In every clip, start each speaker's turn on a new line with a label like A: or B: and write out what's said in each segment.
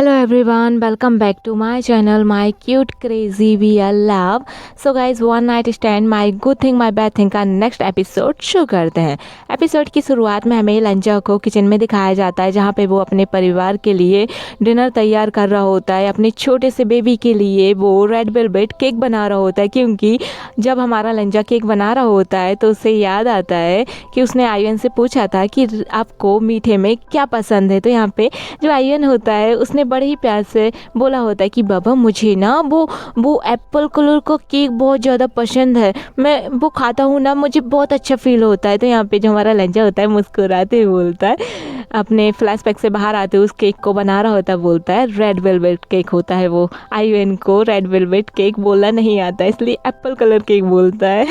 A: Hello everyone, welcome back to my channel, my cute crazy VL love. So guys, one night stand, my good thing, my bad thing का next episode शुरू करते हैं। Episode की शुरुआत में हमें लंजा को किचन में दिखाया जाता है, जहाँ पे वो अपने परिवार के लिए डिनर तैयार कर रहा होता है। अपने छोटे से बेबी के लिए वो रेड वेलवेट केक बना रहा होता है, क्योंकि जब हमारा लंजा केक बना रहा होता है तो उसे याद आता है कि उसने आयन से पूछा था कि आपको मीठे में क्या पसंद है। तो यहाँ पे जो आयन होता है उसने बड़े ही प्यार से बोला होता है कि बाबा मुझे ना वो एप्पल कलर का केक बहुत ज़्यादा पसंद है, मैं वो खाता हूँ ना, मुझे बहुत अच्छा फील होता है। तो यहाँ पे जो हमारा लंजा होता है मुस्कुराते हुए बोलता है, अपने फ्लैशबैक से बाहर आते हुए उस केक को बना रहा होता है, बोलता है रेड वेलवेट केक होता है वो। आयन को रेड वेलवेट केक बोलना नहीं आता, इसलिए एप्पल कलर केक बोलता है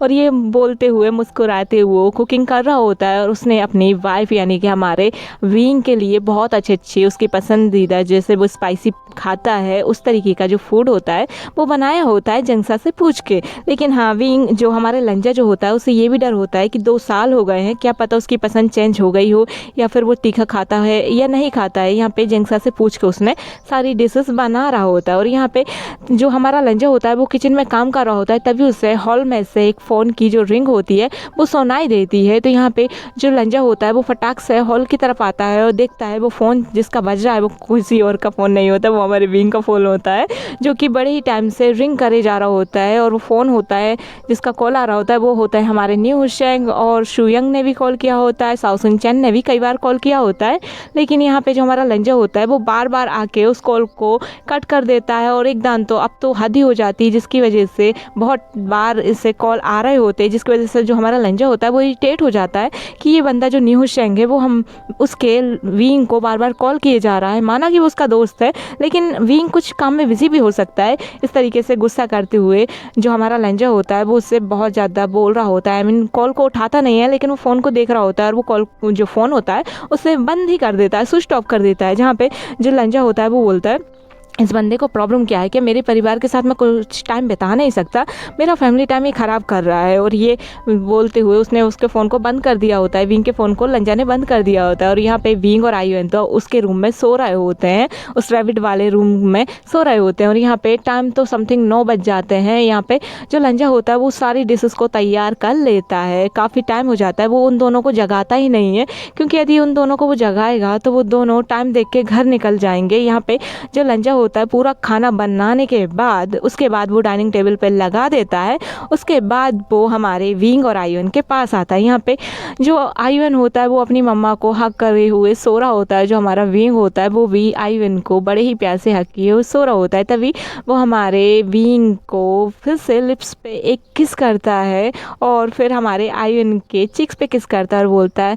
A: और ये बोलते हुए मुस्कुराते हुए वो कुकिंग कर रहा होता है। और उसने अपनी वाइफ यानी कि हमारे विंग के लिए बहुत अच्छे उसकी पसंदीदा, जैसे वो स्पाइसी खाता है उस तरीके का जो फूड होता है वो बनाया होता है जंगसा से पूछ के। लेकिन हाँ, विंग जो हमारे लंजा जो होता है उसे ये भी डर होता है कि 2 साल हो गए हैं, क्या पता उसकी पसंद चेंज हो गई हो या फिर वो तीखा खाता है या नहीं खाता है। यहाँ पे जंगसा से पूछ के उसने सारी डिशेस बना रहा होता है। और यहाँ पे जो हमारा लंजा होता है वो किचन में काम कर रहा होता है, तभी उसे हॉल में से एक फ़ोन की जो रिंग होती है वो सुनाई देती है। तो यहाँ पे जो लंजा होता है वो फटाक से हॉल की तरफ आता है और देखता है वो फ़ोन जिसका बज रहा है वो किसी और का फ़ोन नहीं होता, वो हमारे विंग का फ़ोन होता है, जो कि बड़े ही टाइम से रिंग करे जा रहा होता है। और वो फ़ोन होता है जिसका कॉल आ रहा होता है वो होता है हमारे न्यू शेंग, और शुयंग ने भी कॉल किया होता है, साउसन चैन ने भी कई बार कॉल किया होता है। लेकिन यहाँ पे जो हमारा लंजा होता है वो बार बार आके उस कॉल को कट कर देता है। और एकदम तो अब तो हद ही हो जाती है, जिसकी वजह से बहुत बार इससे कॉल आ रहे होते हैं, जिसकी वजह से जो हमारा लंजा होता है वो इरिटेट हो जाता है कि ये बंदा जो न्यू शेंग है वो हम उसके विंग को बार बार कॉल किए जा रहा है। माना कि वो उसका दोस्त है, लेकिन विंग कुछ काम में बिजी भी हो सकता है। इस तरीके से गुस्सा करते हुए जो हमारा लंजा होता है वो उससे बहुत ज़्यादा बोल रहा होता है। कॉल को उठाता नहीं है, लेकिन वो फ़ोन को देख रहा होता है और वो कॉल जो फ़ोन होता है उसे बंद ही कर देता है, स्विच ऑफ कर देता है। जहाँ पे जो लंजा होता है वो बोलता है इस बंदे को प्रॉब्लम क्या है कि मेरे परिवार के साथ मैं कुछ टाइम बिता नहीं सकता, मेरा फैमिली टाइम ही ख़राब कर रहा है। और ये बोलते हुए उसने उसके फ़ोन को बंद कर दिया होता है, विंग के फ़ोन को लंजा ने बंद कर दिया होता है। और यहाँ पे विंग और आयुन तो उसके रूम में सो रहे होते हैं, उस रैबिट वाले रूम में सो रहे होते हैं। और यहाँ पे टाइम तो समथिंग 9 बज जाते हैं। यहाँ पे जो लंजा होता है वो सारी डिशेस को तैयार कर लेता है, काफ़ी टाइम हो जाता है, वो उन दोनों को जगाता ही नहीं है, क्योंकि यदि उन दोनों को वो जगाएगा तो वो दोनों टाइम देख के घर निकल जाएंगे। यहाँ पे जो लंजा होता है पूरा खाना बनाने के बाद उसके बाद वो डाइनिंग टेबल पे लगा देता है। उसके बाद वो हमारे विंग और आयुन के पास आता है। यहाँ पे जो आयुन होता है वो अपनी मम्मा को हक करे हुए सो रहा होता है, जो हमारा विंग होता है वो भी आयुन को बड़े ही प्यार से हक किए हुए सो रहा होता है। तभी वो हमारे विंग को फिर से लिप्स पे एक किस करता है और फिर हमारे आयुन के चिक्स पे किस करता है और बोलता है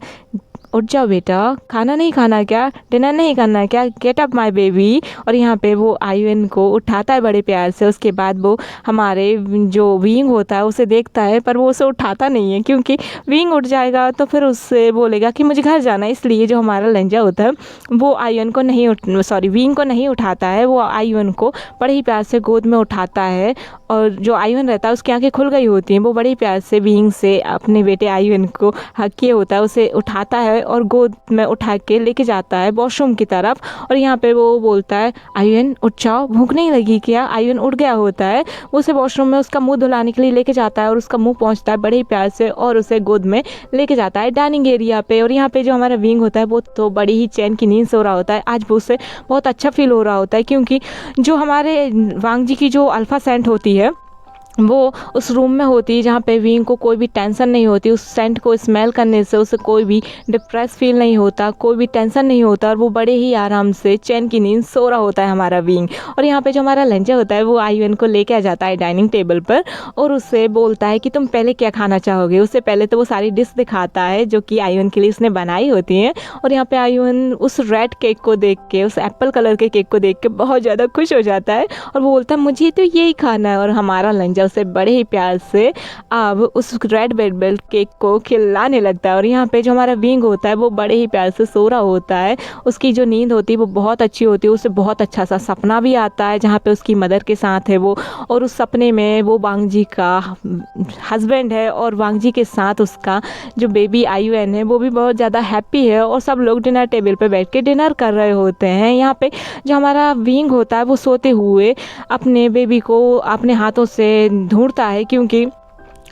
A: उठ जाओ बेटा, खाना नहीं खाना क्या, डिनर नहीं करना क्या, गेट अप माय बेबी। और यहाँ पे वो आयुन को उठाता है बड़े प्यार से। उसके बाद वो हमारे जो विंग होता है उसे देखता है, पर वो उसे उठाता नहीं है, क्योंकि विंग उठ जाएगा तो फिर उससे बोलेगा कि मुझे घर जाना है। इसलिए जो हमारा लंजा होता है वो आयुन को नहीं विंग को नहीं उठाता है, वो आयुन को बड़े ही प्यार से गोद में उठाता है। और जो आयुन रहता है उसकी आंखें खुल गई होती हैं, वो बड़े ही प्यार से विंग से अपने बेटे आयुन को हक किए होता है, उसे उठाता है और गोद में उठा के लेके जाता है वॉशरूम की तरफ। और यहाँ पे वो बोलता है आयुन उठ जाओ, भूख नहीं लगी क्या। आयुन उठ गया होता है, वो उसे वॉशरूम में उसका मुंह धुलाने के लिए लेके जाता है और उसका मुंह पहुँचता है बड़े ही प्यार से और उसे गोद में लेके जाता है डाइनिंग एरिया पे। और यहाँ पे जो हमारा विंग होता है वो तो बड़ी ही चैन की नींद सो रहा होता है। आज वो उसे बहुत अच्छा फील हो रहा होता है, क्योंकि जो हमारे वांग जी की जो अल्फ़ा सेंट होती है वो उस रूम में होती है, जहाँ पे विंग को कोई भी टेंशन नहीं होती। उस सेंट को स्मेल करने से उसे कोई भी डिप्रेस फील नहीं होता, कोई भी टेंशन नहीं होता, और वो बड़े ही आराम से चैन की नींद सो रहा होता है हमारा विंग। और यहाँ पे जो हमारा लंजा होता है वो आयुन को लेके आ जाता है डाइनिंग टेबल पर और उससे बोलता है कि तुम पहले क्या खाना चाहोगे। उससे पहले तो वो सारी डिश दिखाता है जो कि आयुन के लिए उसने बनाई होती हैं। और यहाँ पे आयुन उस रेड केक को देख के, उस एप्पल कलर के केक को देख के बहुत ज़्यादा खुश हो जाता है और वो बोलता है मुझे तो यही खाना है। और हमारा लंजा से बड़े ही प्यार से अब उस रेड वेलवेट केक को खिलाने लगता है। और यहाँ पे जो हमारा विंग होता है वो बड़े ही प्यार से सो रहा होता है। उसकी जो नींद होती है वो बहुत अच्छी होती है, उसे बहुत अच्छा सा सपना भी आता है जहाँ पे उसकी मदर के साथ है वो, और उस सपने में वो वांगजी का हस्बैंड है और वांगजी के साथ उसका जो बेबी आयुएन है वो भी बहुत ज़्यादा हैप्पी है। और सब लोग डिनर टेबल पे बैठ के डिनर कर रहे होते हैं। यहाँ पे जो हमारा विंग होता है वो सोते हुए अपने बेबी को अपने हाथों से ढूंढता है, क्योंकि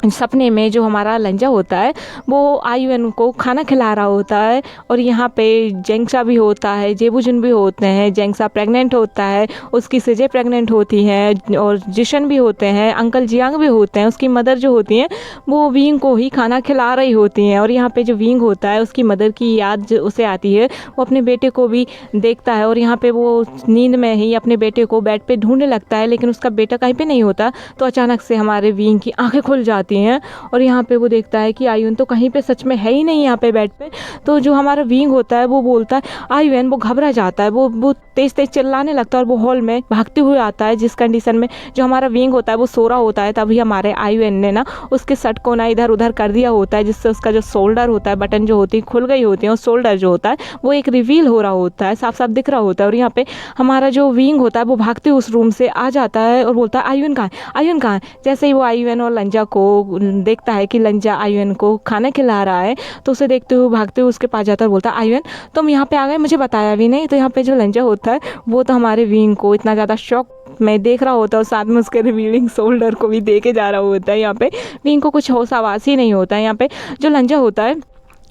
A: सपने में जो हमारा लंजा होता है वो आयुएन को खाना खिला रहा होता है। और यहाँ पे जेंगसा भी होता है, जेबूजुन भी होते हैं, जेंगसा प्रेग्नेंट होता है, उसकी सेजे प्रेग्नेंट होती है, और जिशन भी होते हैं, अंकल जियांग भी होते हैं। उसकी मदर जो होती हैं वो विंग को ही खाना खिला रही होती हैं। और यहाँ पे जो विंग होता है उसकी मदर की याद जो उसे आती है, वो अपने बेटे को भी देखता है। और यहाँ पे वो नींद में ही अपने बेटे को बेड पे ढूंढने लगता है, लेकिन उसका बेटा कहीं पे नहीं होता। तो अचानक से हमारे विंग की आंखें खुल जाती हैं और यहाँ पे वो देखता है कि आयुन तो कहीं पे सच में है ही नहीं यहाँ पे बेड पे। तो जो हमारा विंग होता है वो बोलता है आयुन, वो घबरा जाता है, वो तेज तेज चिल्लाने लगता है और वो हॉल में भागते हुए आता है। जिस कंडीशन में जो हमारा विंग होता है वो सो रहा होता है, तभी हमारे आयुन ने ना उसके शर्ट को ना इधर उधर कर दिया होता है, जिससे उसका जो शोल्डर होता है, बटन जो होती है खुल गई होती है, और शोल्डर जो होता है वो एक रिवील हो रहा होता है, साफ साफ दिख रहा होता है। और यहाँ पे हमारा जो विंग होता है वो भागते उस रूम से आ जाता है और बोलता है आयुन कहाँ है, आयुन कहाँ है। जैसे ही वो आयुन और लंजा को देखता है कि लंजा आयुन को खाना खिला रहा है, तो उसे देखते हुए भागते हुए उसके पास जाता है और बोलता है आयुन तुम यहाँ पे आ गए, मुझे बताया भी नहीं। तो यहाँ पे जो लंजा होता है वो तो हमारे विंग को इतना ज़्यादा शॉक में देख रहा होता है और साथ में उसके रिवीलिंग शोल्डर को भी देखे जा रहा होता है। यहाँ पे विंग को कुछ होश आवास ही नहीं होता है। यहाँ पे जो लंजा होता है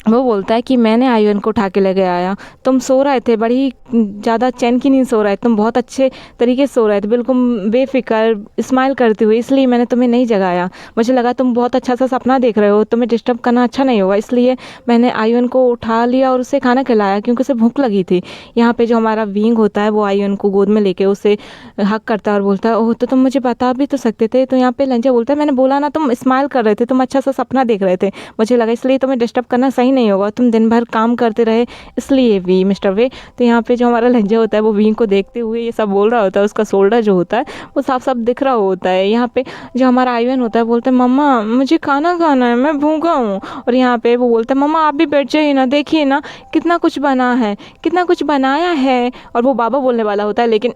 A: वो बोलता है कि मैंने आयुन को उठा के लेके आया, तुम सो रहे थे, बड़ी ज़्यादा चैन की नींद सो रहे थे, तुम बहुत अच्छे तरीके से सो रहे थे, बिल्कुल बेफिक्र स्माइल करते हुए, इसलिए मैंने तुम्हें नहीं जगाया। मुझे लगा तुम बहुत अच्छा सा सपना देख रहे हो, तुम्हें डिस्टर्ब करना अच्छा नहीं होगा, इसलिए मैंने आयुन को उठा लिया और उसे खाना खिलाया, क्योंकि उसे भूख लगी थी। यहाँ पे जो हमारा विंग होता है वो आयुन को गोद में लेके उसे हक करता है और बोलता है ओह तो तुम मुझे बता भी तो सकते थे। तो यहाँ पे लंजा बोलता है मैंने बोला ना, तुम स्माइल कर रहे थे, तुम अच्छा सा सपना देख रहे थे, मुझे लगा इसलिए तुम्हें डिस्टर्ब करना सही नहीं होगा, तुम दिन भर काम करते रहे इसलिए भी मिस्टर वे। तो यहाँ पे जो हमारा लंजा होता है वो विंग को देखते हुए ये सब बोल रहा होता है, उसका शोल्डर जो होता है वो साफ साफ दिख रहा होता है। यहाँ पे जो हमारा आयुन होता है बोलता है मम्मा मुझे खाना खाना है, मैं भूखा हूँ। और यहाँ पे वो बोलता है मम्मा आप भी बैठ जाइए ना, देखिए ना कितना कुछ बना है, कितना कुछ बनाया है। और वो बाबा बोलने वाला होता है, लेकिन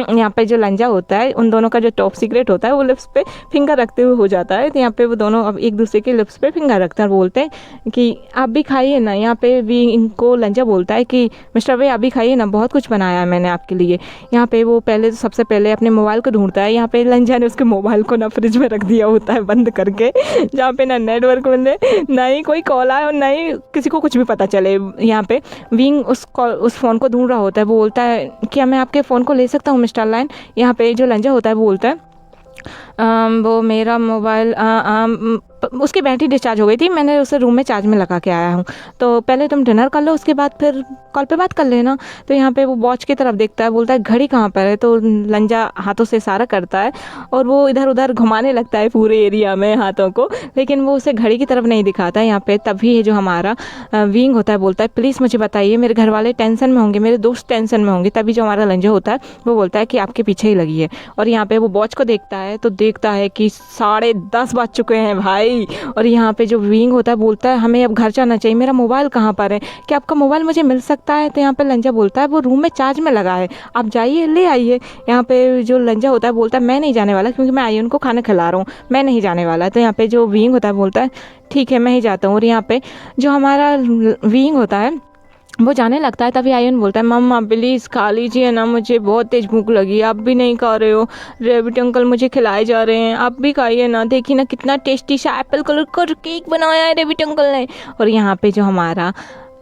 A: यहाँ पे जो लंजा होता है उन दोनों का जो टॉप सीक्रेट होता है वो लिप्स पे फिंगर रखते हुए हो जाता है। तो यहाँ पे वो दोनों अब एक दूसरे के लिप्स पे फिंगर रखते हैं और बोलते हैं कि आप भी खाइए ना। यहाँ पे भी इनको लंजा बोलता है कि मिस्टर वे आप भी खाइए ना, बहुत कुछ बनाया है मैंने आपके लिए। यहाँ पे वो पहले तो सबसे पहले अपने मोबाइल को ढूंढता है। यहाँ पे लंजा ने उसके मोबाइल को ना फ्रिज में रख दिया होता है बंद करके, जहाँ पे ना नेटवर्क मिले, ना ही कोई कॉल आए और ना ही किसी को कुछ भी पता चले। यहाँ पे विंग उस फ़ोन को ढूंढ रहा होता है। वो बोलता है क्या मैं आपके फ़ोन को ले सकता हूँ मिस्टर लाइन। यहाँ पे जो लंजा होता है वो बोलता है वो मेरा मोबाइल उसकी बैटरी डिस्चार्ज हो गई थी, मैंने उसे रूम में चार्ज में लगा के आया हूँ, तो पहले तुम डिनर कर लो, उसके बाद फिर कॉल पे बात कर लेना। तो यहाँ पे वो वॉच की तरफ देखता है, बोलता है घड़ी कहाँ पर है। तो लंजा हाथों से इशारा करता है और वो इधर उधर घुमाने लगता है पूरे एरिया में हाथों को, लेकिन वो उसे घड़ी की तरफ नहीं दिखाता है। यहाँ पे तभी है जो हमारा विंग होता है बोलता है प्लीज़ मुझे बताइए, मेरे घर वाले टेंशन में होंगे, मेरे दोस्त टेंशन में होंगे। तभी जो हमारा लंजा होता है वो बोलता है कि आपके पीछे ही लगी है। और यहाँ पे वो वॉच को देखता है तो देखता है कि 10:30 बज चुके हैं भाई। और यहाँ पे जो विंग होता है बोलता है हमें अब घर जाना चाहिए, मेरा मोबाइल कहाँ पर है, क्या आपका मोबाइल मुझे मिल सकता है। तो यहाँ पे लंजा बोलता है वो रूम में चार्ज में लगा है, आप जाइए ले आइए। यहाँ पे जो लंजा होता है बोलता है मैं नहीं जाने वाला, क्योंकि मैं आयुन को खाना खिला रहा हूँ, मैं नहीं जाने वाला। तो यहाँ पे जो विंग होता है बोलता है ठीक है मैं ही जाता हूँ। और यहाँ पे जो हमारा विंग होता है वो जाने लगता है। तभी आयुन बोलता है मम्मा प्लीज़ खा लीजिए ना, मुझे बहुत तेज़ भूख लगी है, आप भी नहीं खा रहे हो, रेबिट अंकल मुझे खिलाए जा रहे हैं, आप भी खाइए ना, देखिए ना कितना टेस्टी सा एप्पल कलर का केक बनाया है रेबिट अंकल ने। और यहाँ पे जो हमारा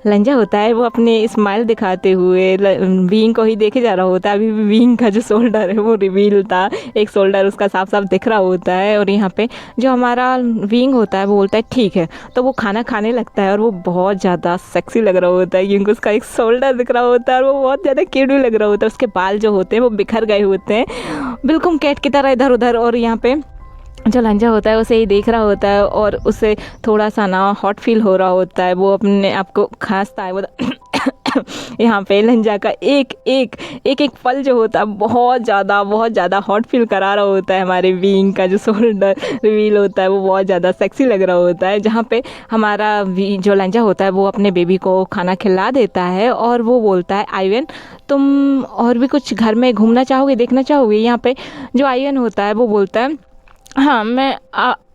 A: लंजा होता है वो अपने स्माइल दिखाते हुए विंग को ही देखे जा रहा होता है। अभी भी विंग का जो शोल्डर है वो रिवील था, एक शोल्डर उसका साफ साफ दिख रहा होता है। और यहाँ पे जो हमारा विंग होता है वो बोलता है ठीक है, तो वो खाना खाने लगता है और वो बहुत ज़्यादा सेक्सी लग रहा होता है, क्योंकि उसका एक शोल्डर दिख रहा होता है और वो बहुत ज़्यादा क्यूट भी लग रहा होता है। उसके बाल जो होते हैं वो बिखर गए होते हैं बिल्कुल कैट की तरह इधर उधर। और यहाँ पे जो लंजा होता है उसे ही देख रहा होता है और उसे थोड़ा सा ना हॉट फील हो रहा होता है, वो अपने आप को खांसता है। वो यहाँ पे लंजा का एक फल जो होता है बहुत ज़्यादा हॉट फील करा रहा होता है। हमारे बीइंग का जो शोल्डर रिवील होता है वो बहुत ज़्यादा सेक्सी लग रहा होता है, जहाँ पे हमारा जो लंजा होता है वो अपने बेबी को खाना खिला देता है और वो बोलता है आइवन तुम और भी कुछ घर में घूमना चाहोगे, देखना चाहोगे। यहाँ पे जो आइवन होता है वो बोलता है हाँ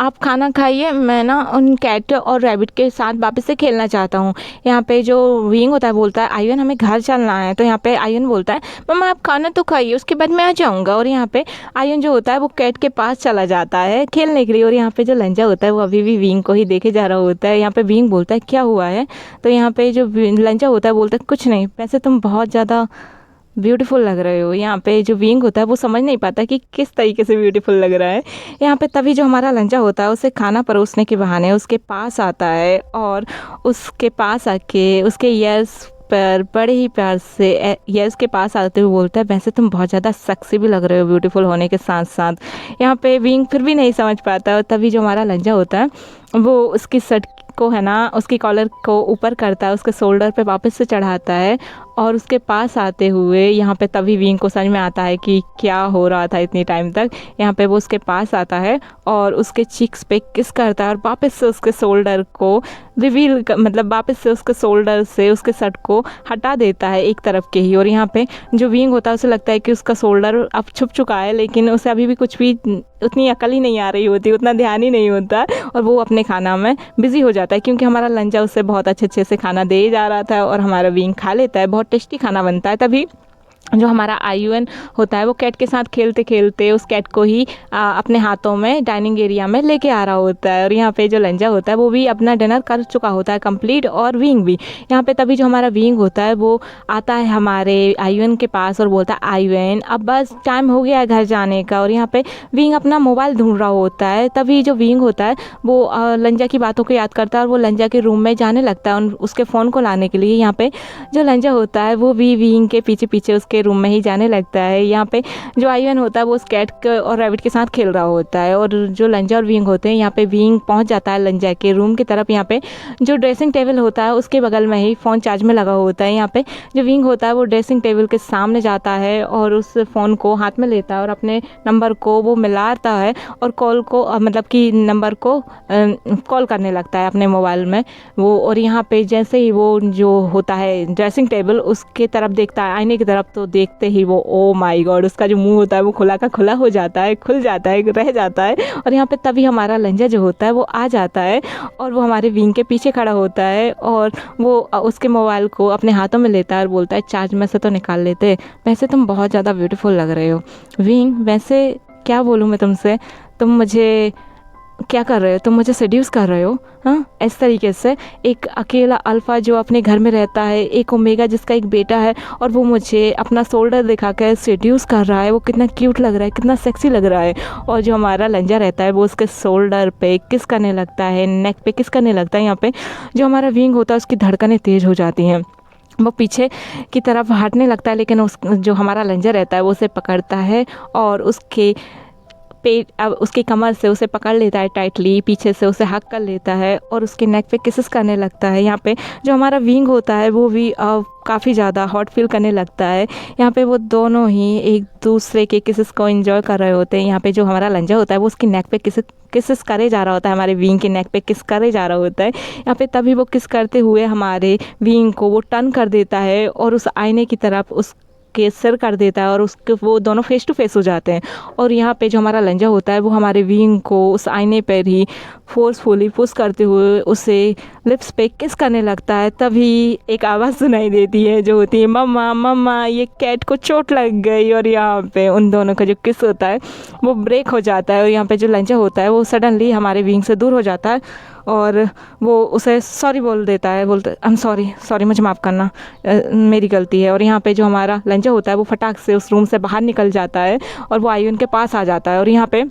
A: आप खाना खाइए, मैं ना उन कैट और रैबिट के साथ वापस से खेलना चाहता हूँ। यहाँ पे जो विंग होता है बोलता है आयन हमें घर चलना है। तो यहाँ पे आयन बोलता है मम्मा आप खाना तो खाइए, उसके बाद मैं आ जाऊँगा। और यहाँ पे आयन जो होता है वो कैट के पास चला जाता है खेलने के लिए। और यहाँ पे जो लंजा होता है वो अभी भी विंग को ही देखे जा रहा होता है। यहाँ पे विंग बोलता है क्या हुआ है। तो यहाँ पे जो लंजा होता है बोलता है कुछ नहीं, वैसे तुम बहुत ज़्यादा ब्यूटीफुल लग रहे हो। यहाँ पे जो विंग होता है वो समझ नहीं पाता कि किस तरीके से ब्यूटीफुल लग रहा है। यहाँ पे तभी जो हमारा लंजा होता है उसे खाना परोसने के बहाने उसके पास आता है और उसके पास आके उसके यस पर बड़े ही प्यार से यस के पास आते हुए बोलता है वैसे तुम बहुत ज़्यादा सेक्सी भी लग रहे हो ब्यूटीफुल होने के साथ साथ। यहाँ पे विंग फिर भी नहीं समझ पाता और तभी जो हमारा लंजा होता है वो उसकी शर्ट को है ना उसकी कॉलर को ऊपर करता है, उसके शोल्डर पे वापस से चढ़ाता है और उसके पास आते हुए यहाँ पे तभी विंग को समझ में आता है कि क्या हो रहा था इतनी टाइम तक। यहाँ पे वो उसके पास आता है और उसके चिक्स पे किस करता है और वापस से उसके शोल्डर को रिवील मतलब वापस से उसके शोल्डर से उसके शर्ट को हटा देता है एक तरफ के ही। और यहाँ पे जो विंग होता है उसे लगता है कि उसका शोल्डर अब छुप चुका है, लेकिन उसे अभी भी कुछ भी उतनी अकल ही नहीं आ रही होती, उतना ध्यान ही नहीं होता और वो अपने खाना में बिज़ी हो जाता है क्योंकि हमारा लंजा उसे बहुत अच्छे से खाना दे जा रहा था और हमारा विंग खा लेता है। बहुत टेस्टी खाना बनता है। तभी जो हमारा आयुन होता है वो कैट के साथ खेलते खेलते उस कैट को ही अपने हाथों में डाइनिंग एरिया में लेके आ रहा होता है। और यहाँ पे जो लंजा होता है वो भी अपना डिनर कर चुका होता है कंप्लीट और विंग भी। यहाँ पे तभी जो हमारा विंग होता है वो आता है हमारे आयुन के पास और बोलता है आयुन अब बस टाइम हो गया है घर जाने का। और यहाँ पे विंग अपना मोबाइल ढूंढ रहा होता है। तभी जो विंग होता है वो लंजा की बातों को याद करता है और वो लंजा के रूम में जाने लगता है उसके फ़ोन को लाने के लिए। यहाँ पे जो लंजा होता है वो भी विंग के पीछे पीछे उसके रूम में ही जाने लगता है। यहाँ पे जो आयुन होता है वो उस कैट और रैबिट के साथ खेल रहा होता है और जो लंजा और विंग होते हैं यहाँ पे विंग पहुंच जाता है लंजा के रूम की तरफ। यहाँ पे जो ड्रेसिंग टेबल होता है उसके बगल में ही फ़ोन चार्ज में लगा होता है। यहाँ पे जो विंग होता है वो ड्रेसिंग टेबल के सामने जाता है और उस फ़ोन को हाथ में लेता है और अपने नंबर को वो मिलाता है और कॉल को मतलब कि नंबर को कॉल करने लगता है अपने मोबाइल में वो। और यहाँ पे जैसे ही वो जो होता है ड्रेसिंग टेबल उसके तरफ देखता है आईने की तरफ, तो देखते ही वो ओ माय गॉड उसका जो मुंह होता है वो खुला का खुला हो जाता है, खुल जाता है, रह जाता है। और यहाँ पे तभी हमारा लंजा जो होता है वो आ जाता है और वो हमारे विंग के पीछे खड़ा होता है और वो उसके मोबाइल को अपने हाथों में लेता है और बोलता है चार्ज में से तो निकाल लेते, वैसे तुम बहुत ज़्यादा ब्यूटीफुल लग रहे हो। विंग वैसे क्या बोलूँ मैं तुमसे, तुम मुझे क्या कर रहे हो, तुम मुझे सेड्यूस कर रहे हो। हाँ इस तरीके से एक अकेला अल्फ़ा जो अपने घर में रहता है, एक ओमेगा जिसका एक बेटा है और वो मुझे अपना शोल्डर दिखा कर सेड्यूस कर रहा है, वो कितना क्यूट लग रहा है, कितना सेक्सी लग रहा है। और जो हमारा लंजा रहता है वो उसके शोल्डर पे किस करने लगता है, नेक पे किस करने लगता है। यहाँ पे जो हमारा विंग होता है उसकी धड़कनें तेज़ हो जाती हैं, वो पीछे की तरफ हटने लगता है, लेकिन उस जो हमारा लंजा रहता है वो उसे पकड़ता है और उसके पेट अब उसकी कमर से उसे पकड़ लेता है टाइटली, पीछे से उसे हक कर लेता है और उसके नेक पे किसेस करने लगता है। यहाँ पे जो हमारा विंग होता है वो भी काफ़ी ज़्यादा हॉट फील करने लगता है। यहाँ पे वो दोनों ही एक दूसरे के किसेस को एंजॉय कर रहे होते हैं। यहाँ पे जो हमारा लंजा होता है वो उसकी नेक पे किसेस करे जा रहा होता है, हमारे विंग के नेक पे किस करे जा रहा होता है। यहाँ पे तभी वो किस करते हुए हमारे विंग को वो टर्न कर देता है और उस आईने की तरफ उस के सिर कर देता है और उसके वो दोनों फेस टू फेस हो जाते हैं। और यहाँ पे जो हमारा लंजा होता है वो हमारे विंग को उस आईने पर ही फोर्सफुली पुश करते हुए उसे लिप्स पे किस करने लगता है। तभी एक आवाज़ सुनाई देती है जो होती है मम्मा मम्मा ये कैट को चोट लग गई। और यहाँ पे उन दोनों का जो किस होता है वो ब्रेक हो जाता है और यहाँ पे जो लंजा होता है वो सडनली हमारे विंग से दूर हो जाता है और वो उसे सॉरी बोल देता है, बोलते आई एम सॉरी मुझे माफ़ करना, मेरी गलती है। और यहाँ पे जो हमारा लंजा होता है वो फटाक से उस रूम से बाहर निकल जाता है और वो आयुन के पास आ जाता है। और यहाँ पे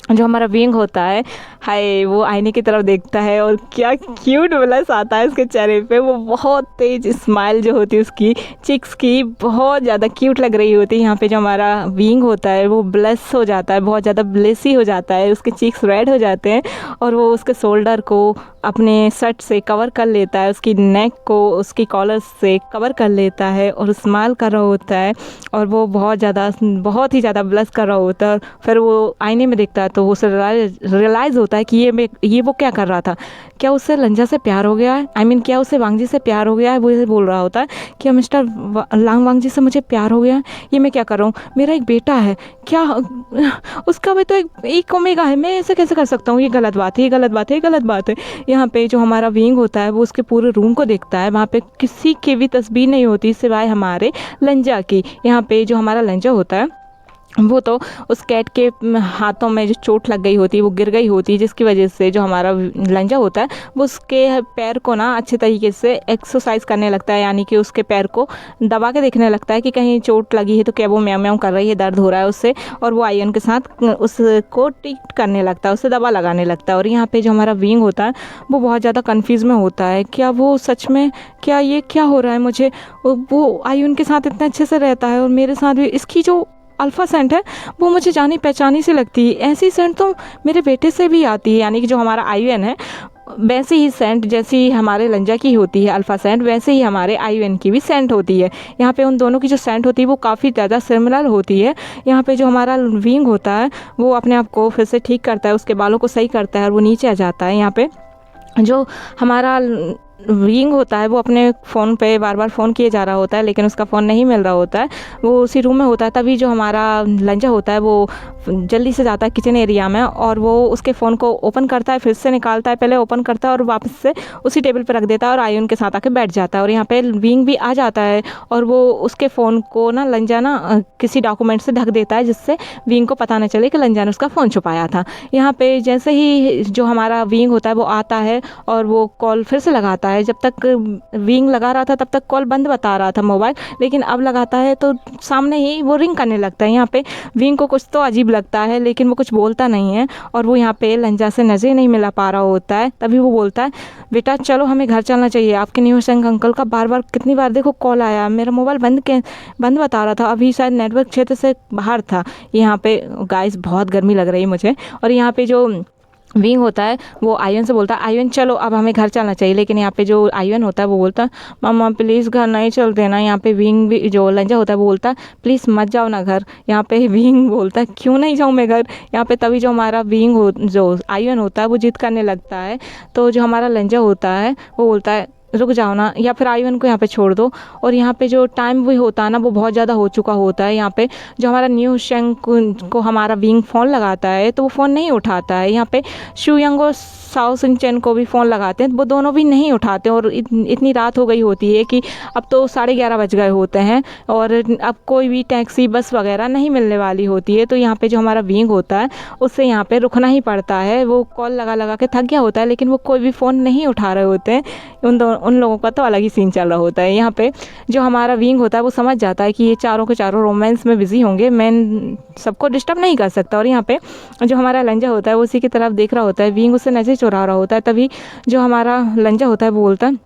A: जो हमारा विंग होता है, हाय वो आईने की तरफ देखता है और क्या क्यूट ब्लश आता है उसके चेहरे पे। वो बहुत तेज स्माइल जो होती है उसकी चिक्स की बहुत ज़्यादा क्यूट लग रही होती है। यहाँ पे जो हमारा विंग होता है वो ब्लश हो जाता है, बहुत ज़्यादा ब्लेसी हो जाता है, उसके चिक्स रेड हो जाते हैं और वो उसके शोल्डर को अपने शर्ट से कवर कर लेता है, उसकी नेक को उसकी कॉलर से कवर कर लेता है और स्माइल कर रहा होता है और वो बहुत ही ज़्यादा ब्लश कर रहा होता है। फिर वो आईने में देखता है तो उसे रियलाइज़ होता है कि ये वो क्या कर रहा था, क्या उससे लंजा से प्यार हो गया है, क्या उसे वांगजी से प्यार हो गया है। वो ये बोल रहा होता है कि मिस्टर लांग वांगजी से मुझे प्यार हो गया है, ये मैं क्या कर रहा हूँ, मेरा एक बेटा है, क्या उसका भी तो एक ओमेगा है, मैं ऐसे कैसे कर सकता हूँ, ये गलत बात है, ये गलत बात है, ये गलत बात है। यहाँ पे जो हमारा विंग होता है वो उसके पूरे रूम को देखता है, वहाँ पे किसी की भी तस्वीर नहीं होती सिवाय हमारे लंजा की। यहाँ पे जो हमारा लंजा होता है वो तो उस कैट के हाथों में जो चोट लग गई होती है, वो गिर गई होती है, जिसकी वजह से जो हमारा लंजा होता है वो उसके पैर को ना अच्छे तरीके से एक्सरसाइज करने लगता है, यानी कि उसके पैर को दबा के देखने लगता है कि कहीं चोट लगी है तो क्या वो म्याऊं म्याऊं कर रही है, दर्द हो रहा है उससे, और वो आयरन के साथ उसको ट्रीट करने लगता है, उससे दवा लगाने लगता है। और यहाँ पे जो हमारा विंग होता है वो बहुत ज़्यादा कन्फ्यूज में होता है, क्या वो सच में, क्या ये क्या हो रहा है मुझे, वो आयरन के साथ इतने अच्छे से रहता है और मेरे साथ भी इसकी जो अल्फ़ा सेंट है वो मुझे जानी पहचानी सी लगती है, ऐसी सेंट तो मेरे बेटे से भी आती है, यानी कि जो हमारा आईयूएन है वैसे ही सेंट जैसी हमारे लंजा की होती है अल्फ़ा सेंट, वैसे ही हमारे आईयूएन की भी सेंट होती है। यहाँ पे उन दोनों की जो सेंट होती है वो काफ़ी ज़्यादा सिमिलर होती है। यहाँ पे जो हमारा विंग होता है वो अपने आप को फिर से ठीक करता है, उसके बालों को सही करता है और वो नीचे आ जाता है। यहाँ पे जो हमारा विंग होता है वो अपने फ़ोन पे बार बार फ़ोन किए जा रहा होता है लेकिन उसका फ़ोन नहीं मिल रहा होता है, वो उसी रूम में होता है। तभी जो हमारा लंजा होता है वो जल्दी से जाता है किचन एरिया में और वो उसके फ़ोन को ओपन करता है, फिर से निकालता है, पहले ओपन करता है और वापस से उसी टेबल पर रख देता है और आयन के साथ आके बैठ जाता है। और यहाँ पे विंग भी आ जाता है और वो उसके फ़ोन को ना लंजा ना किसी डॉक्यूमेंट से ढक देता है जिससे विंग को पता न चले कि लंजा ने उसका फ़ोन छुपाया था। यहाँ पे जैसे ही जो हमारा विंग होता है वो आता है और वो कॉल फिर से लगाता है। जब तक विंग लगा रहा था तब तक कॉल बंद बता रहा था मोबाइल, लेकिन अब लगाता है तो सामने ही वो रिंग करने लगता है। यहाँ पे विंग को कुछ तो अजीब लगता है लेकिन वो कुछ बोलता नहीं है और वो यहाँ पे लंजा से नज़र नहीं मिला पा रहा होता है। तभी वो बोलता है, बेटा चलो हमें घर चलना चाहिए, आपके न्यू शंक अंकल का बार बार कितनी बार देखो कॉल आया, मेरा मोबाइल बंद बता रहा था, अभी शायद नेटवर्क क्षेत्र से बाहर था। यहाँ पे गाइस बहुत गर्मी लग रही है मुझे। और यहाँ पे जो विंग होता है वो आयन से बोलता है, आयन चलो अब हमें घर चलना चाहिए, लेकिन यहाँ पे जो आयन होता है वो बोलता है, मामा प्लीज़ घर नहीं चलते ना। यहाँ पे विंग भी जो लंजा होता है वो बोलता है, प्लीज़ मत जाओ ना घर। यहाँ पे विंग बोलता है, क्यों नहीं जाऊँ मैं घर। यहाँ पे तभी जो हमारा विंग जो आयन होता है वो जिद करने लगता है, तो जो हमारा लंजा होता है वो बोलता है, रुक जाओ ना, या फिर आयन को यहाँ पे छोड़ दो। और यहाँ पे जो टाइम भी होता है ना वो बहुत ज़्यादा हो चुका होता है। यहाँ पे जो हमारा न्यू शेंग को हमारा विंग फ़ोन लगाता है तो वो फ़ोन नहीं उठाता है। यहाँ पे शुयंग और साओ सिंह चैन को भी फ़ोन लगाते हैं, वो दोनों भी नहीं उठाते और इतनी रात हो गई होती है कि अब तो 11:30 बज गए होते हैं और अब कोई भी टैक्सी बस वगैरह नहीं मिलने वाली होती है। तो यहाँ पे जो हमारा विंग होता है उससे यहाँ पे रुकना ही पड़ता है। वो कॉल लगा लगा के थक गया होता है लेकिन वो कोई भी फ़ोन नहीं उठा रहे होते हैं। उन लोगों का तो अलग ही सीन चल रहा होता है। यहाँ पे जो हमारा विंग होता है वो समझ जाता है कि ये चारों के चारों रोमांस में बिजी होंगे, मैं सबको डिस्टर्ब नहीं कर सकता। और यहाँ पे जो हमारा लंजा होता है वो उसी की तरफ देख रहा होता है, विंग उससे नज़र चुरा रहा होता है। तभी जो हमारा लंजा होता है वो बोलता है,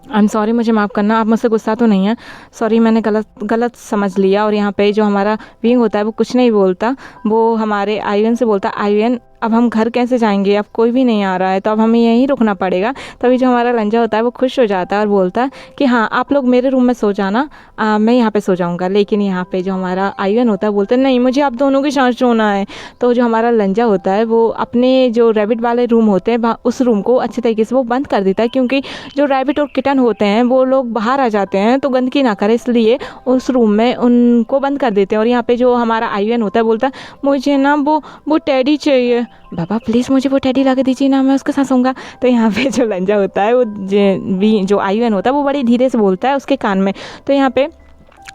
A: आई एम सॉरी, मुझे माफ़ करना, आप मुझसे गुस्सा तो नहीं है, सॉरी मैंने गलत समझ लिया। और यहाँ पे जो हमारा विंग होता है वो कुछ नहीं बोलता, वो हमारे आयन से बोलता है, आयन अब हम घर कैसे जाएंगे, अब कोई भी नहीं आ रहा है तो अब हमें यहीं रुकना पड़ेगा। तभी जो हमारा लंजा होता है वो खुश हो जाता है और बोलता है कि हाँ आप लोग मेरे रूम में सो जाना, मैं यहाँ पे सो जाऊँगा। लेकिन यहाँ पे जो हमारा आयन होता है बोलता है, नहीं मुझे आप दोनों के साथ सोना है। तो जो हमारा लंजा होता है वो अपने जो रैबिट वाले रूम होते हैं उस रूम को अच्छे तरीके से वो बंद कर देता है, क्योंकि जो रैबिट और किटन होते हैं वो लोग बाहर आ जाते हैं तो गंदगी ना करे, इसलिए उस रूम में उनको बंद कर देते हैं। और यहाँ पे जो हमारा आयन होता है बोलता है, मुझे ना वो टेडी चाहिए, बाबा प्लीज़ मुझे वो टेडी ला के दीजिए ना, मैं उसके साथ सोऊंगा। तो यहाँ पे जो लंजा होता है वो जो आयन होता है वो बड़ी धीरे से बोलता है उसके कान में। तो यहाँ पे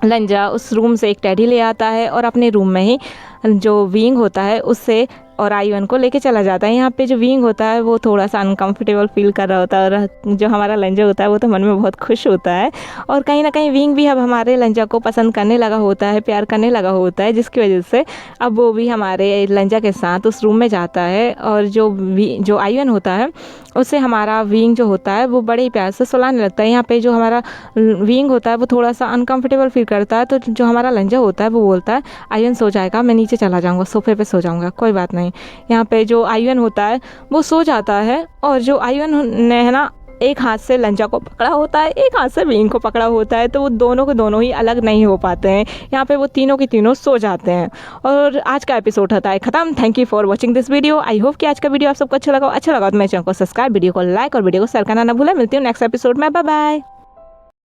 A: लंजा उस रूम से एक टेडी ले आता है और अपने रूम में ही जो विंग होता है उससे और आयुन को लेके चला जाता है। यहाँ पे जो विंग होता है वो थोड़ा सा अनकंफर्टेबल फील कर रहा होता है और जो हमारा लंजा होता है वो तो मन में बहुत खुश होता है। और कहीं ना कहीं विंग भी अब हमारे लंजा को पसंद करने लगा होता है, प्यार करने लगा होता है, जिसकी वजह से अब वो भी हमारे लंजा के साथ उस रूम में जाता है। और जो आयुन होता है उससे हमारा विंग जो होता है वो बड़े ही प्यार से सुलाने लगता है। यहाँ पे जो हमारा विंग होता है वो थोड़ा सा अनकंफर्टेबल फील करता है, तो जो हमारा लंजा होता है वो बोलता है आयुन सो जाएगा, मैं नीचे चला जाऊँगा, सोफे पे सो जाऊँगा, कोई बात नहीं। यहाँ पे जो आयुन होता है वो सो जाता है और जो आयुन ने है ना एक हाथ से लंजा को पकड़ा होता है, एक हाथ से विंग को पकड़ा होता है, तो वो दोनों के दोनों ही अलग नहीं हो पाते हैं। यहाँ पे वो तीनों के तीनों सो जाते हैं और आज का एपिसोड होता है खत्म। Thank you for watching this video. I hope कि आज का वीडियो आप सबको अच्छा लगा तो मेरे चैनल को सब्सक्राइब, वीडियो को लाइक और वीडियो को शेयर करना ना भूलें। मिलती हूँ नेक्स्ट एपिसोड में। Bye bye.